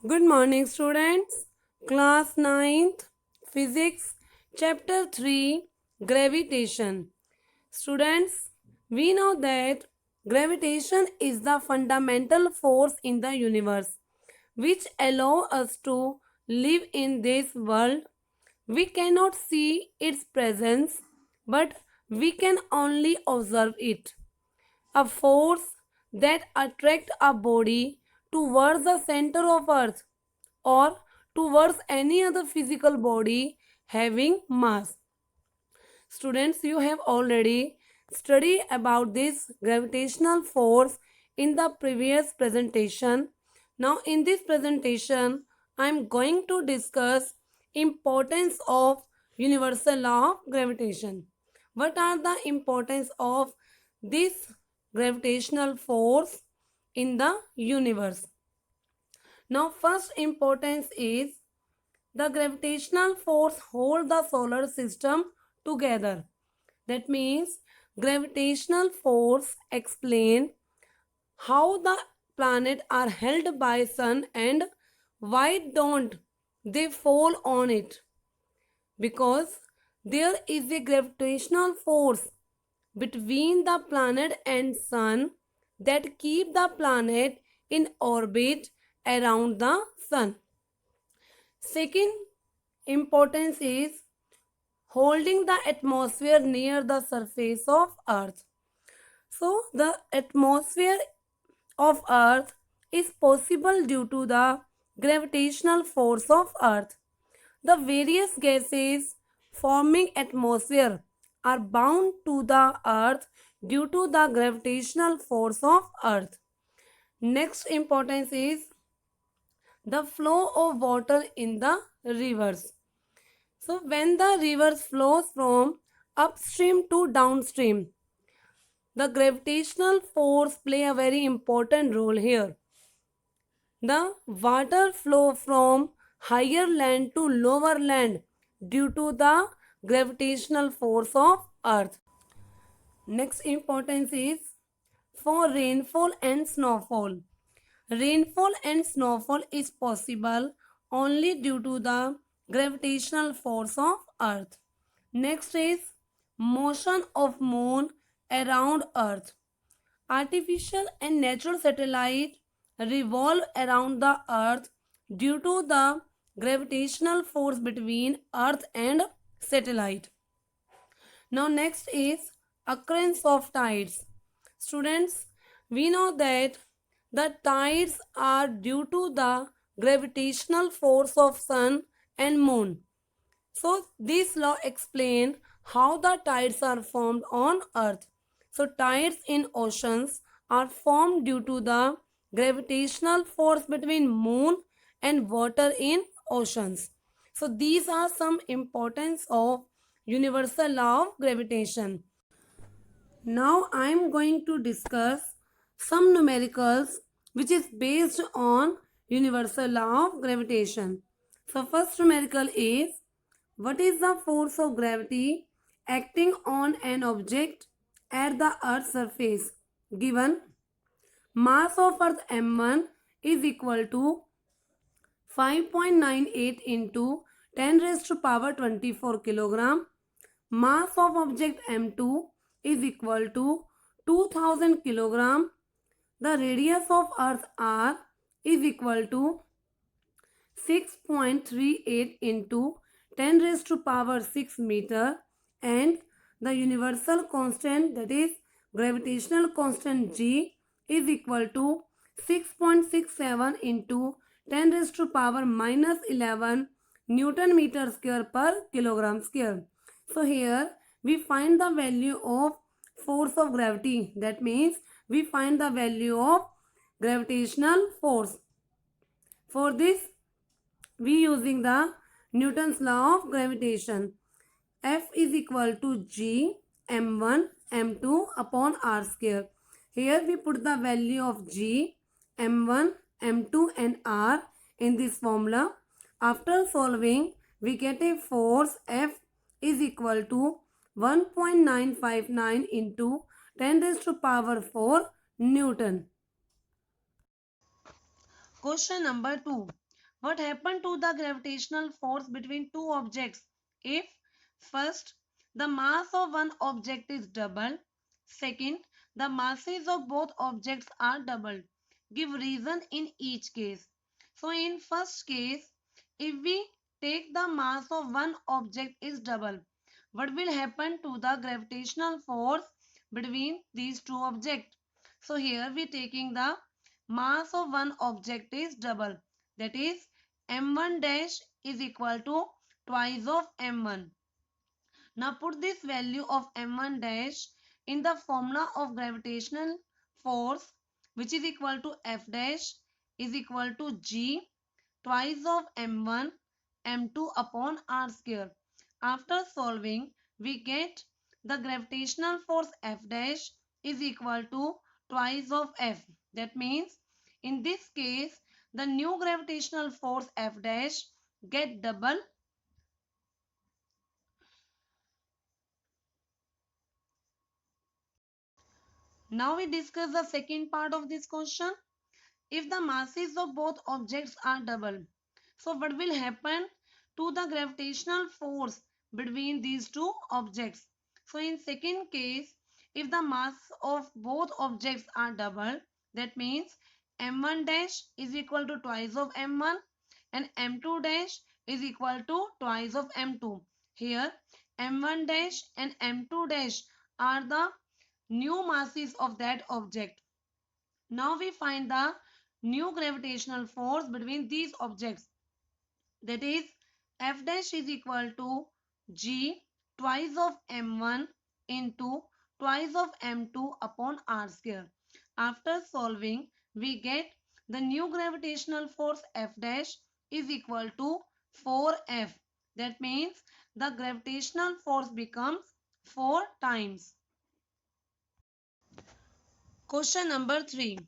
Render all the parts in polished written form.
Good morning, students. Class ninth, Physics, Chapter 3, Gravitation. Students, we know that gravitation is the fundamental force in the universe which allow us to live in this world. We cannot see its presence, but we can only observe it. A force that attracts a body towards the center of earth or towards any other physical body having mass. Students, you have already studied about this gravitational force in the previous presentation. Now in this presentation I am going to discuss importance of universal law of gravitation. What are the importance of this gravitational force in the universe? Now first importance is the gravitational force hold the solar system together. That means gravitational force explain how the planet are held by sun and why don't they fall on it, because there is a gravitational force between the planet and sun that keep the planet in orbit around the sun. Second importance is holding the atmosphere near the surface of earth. So the atmosphere of earth is possible due to the gravitational force of earth. The various gases forming atmosphere are bound to the earth due to the gravitational force of earth. Next importance is the flow of water in the rivers. So when the rivers flows from upstream to downstream, the gravitational force play a very important role here. The water flow from higher land to lower land due to the gravitational force of earth. Next importance is for rainfall and snowfall. Rainfall and snowfall is possible only due to the gravitational force of earth. Next is motion of moon around earth. Artificial and natural satellite revolve around the earth due to the gravitational force between earth and satellite. Now next is occurrence of tides. Students, we know that the tides are due to the gravitational force of sun and moon. So this law explain how the tides are formed on earth. So tides in oceans are formed due to the gravitational force between moon and water in oceans. So these are some importance of universal law of gravitation. Now I am going to discuss some numericals which is based on universal law of gravitation. So first numerical is, what is the force of gravity acting on an object at the earth's surface? Given mass of earth m1 is equal to 5.98 into 10 raised to power 24 kilogram. Mass of object m2 is equal to 2000 kilogram. The radius of earth r is equal to 6.38 into 10 raised to power 6 meter, and the universal constant, that is gravitational constant g, is equal to 6.67 into 10 raised to power minus 11 Newton meter square per kilogram square. So here we find the value of force of gravity. That means we find the value of gravitational force. For this we using the Newton's law of gravitation. F is equal to G m1 m2 upon r square. Here we put the value of G, m1, m2 and r in this formula. After solving we get a force F is equal to 1.959 into 10 raised to power 4 Newton. Question number 2. What happened to the gravitational force between two objects if first the mass of one object is doubled, second the masses of both objects are doubled? Give reason in each case. So in first case, if we take the mass of one object is double, what will happen to the gravitational force between these two objects? So here we taking the mass of one object is double, that is m1 dash is equal to twice of m1. Now put this value of m1 dash in the formula of gravitational force, which is equal to F dash is equal to G twice of m1 m2 upon r square. After solving, we get the gravitational force F dash is equal to twice of F. That means in this case, the new gravitational force F dash get double. Now we discuss the second part of this question. If the masses of both objects are double, so what will happen to the gravitational force between these two objects? So in second case, if the mass of both objects are double, that means m1 dash is equal to twice of m1 and m2 dash is equal to twice of m2. Here m1 dash and m2 dash are the new masses of that object. Now we find the new gravitational force between these objects, that is F dash is equal to G twice of m1 into twice of m2 upon r square. After solving, we get the new gravitational force F dash is equal to 4F. That means the gravitational force becomes 4 times. Question number 3.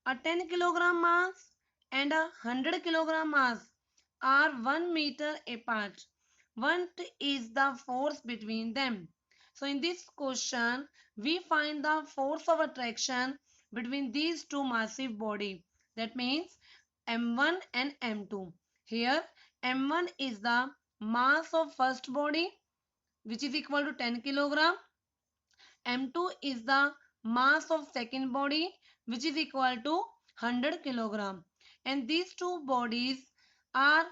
A 10 kilogram mass and a 100 kilogram mass are 1 meter apart. What is the force between them? So in this question, we find the force of attraction between these two massive bodies. That means M1 and M2. Here M1 is the mass of first body, which is equal to 10 kilogram. M2 is the mass of second body, which is equal to 100 kilogram. And these two bodies are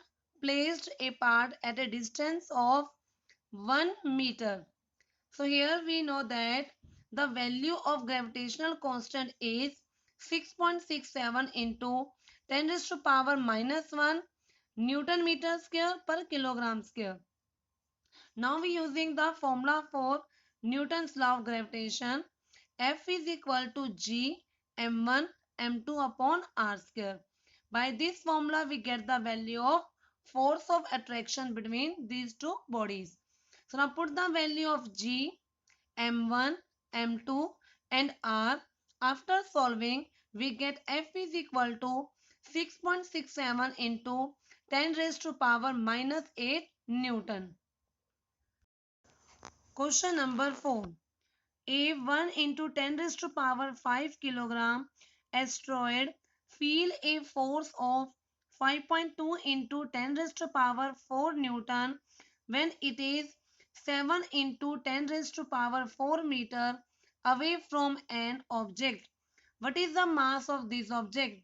placed apart at a distance of 1 meter. So here we know that the value of gravitational constant is 6.67 into 10 raised to power minus 1 Newton meter square per kilogram square. Now we using the formula for Newton's law of gravitation. F is equal to G m1 m2 upon r square. By this formula we get the value of force of attraction between these two bodies. So now put the value of G, m1, m2 and r. After solving, we get F is equal to 6.67 into 10 raised to power minus 8 Newton. Question number 4. A 1 into 10 raised to power 5 kilogram asteroid feel a force of 5.2 into 10 raised to power 4 Newton when it is 7 into 10 raised to power 4 meter away from an object. What is the mass of this object?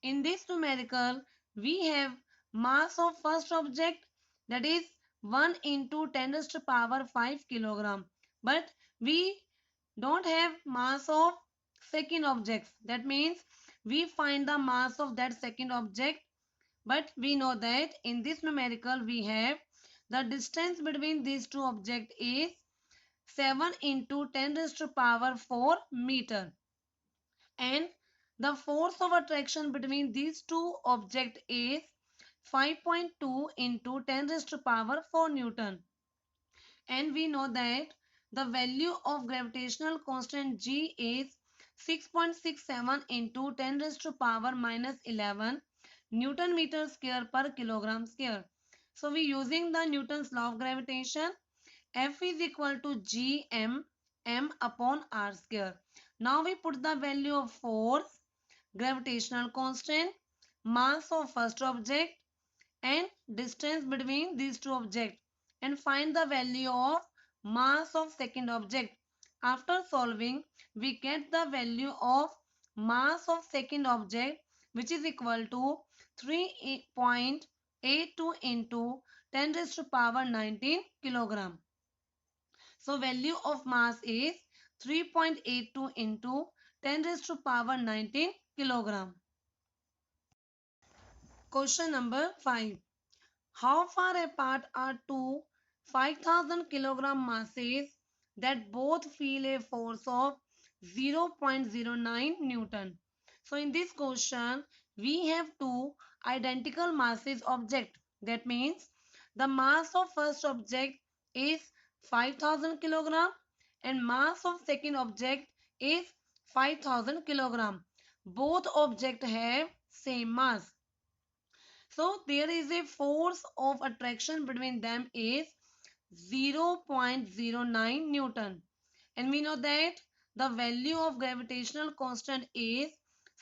In this numerical, we have mass of first object, that is 1 into 10 raised to power 5 kilogram. But we don't have mass of second object. That means we find the mass of that second object. But we know that in this numerical we have the distance between these two objects is 7 into 10 raised to power 4 meter. And the force of attraction between these two objects is 5.2 into 10 raised to power 4 Newton. And we know that the value of gravitational constant G is 6.67 into 10 raised to power minus 11 Newton meter square per kilogram square. So we using the Newton's law of gravitation. F is equal to G m upon r square. Now we put the value of force, gravitational constant, mass of first object and distance between these two objects and find the value of mass of second object. After solving, we get the value of mass of second object, which is equal to 3.82 into 10 raised to power 19 kilogram. So value of mass is 3.82 into 10 raised to power 19 kilogram. Question number 5. How far apart are two 5000 kilogram masses that both feel a force of 0.09 Newton? So in this question, we have two identical masses object. That means the mass of first object is 5000 kilogram and mass of second object is 5000 kilogram. Both objects have same mass. So there is a force of attraction between them is 0.09 Newton. And we know that the value of gravitational constant is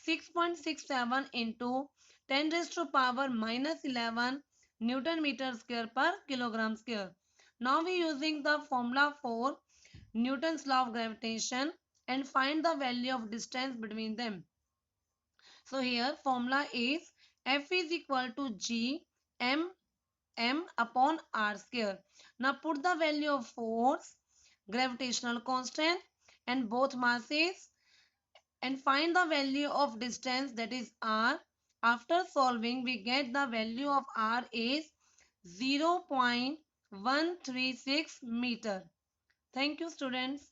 6.67 into 10 raised to power minus 11 Newton meter square per kilogram square. Now we are using the formula for Newton's law of gravitation and find the value of distance between them. So here formula is F is equal to G M upon R square. Now put the value of force, gravitational constant and both masses and find the value of distance, that is R. After solving, we get the value of R is 0.136 meter. Thank you, students.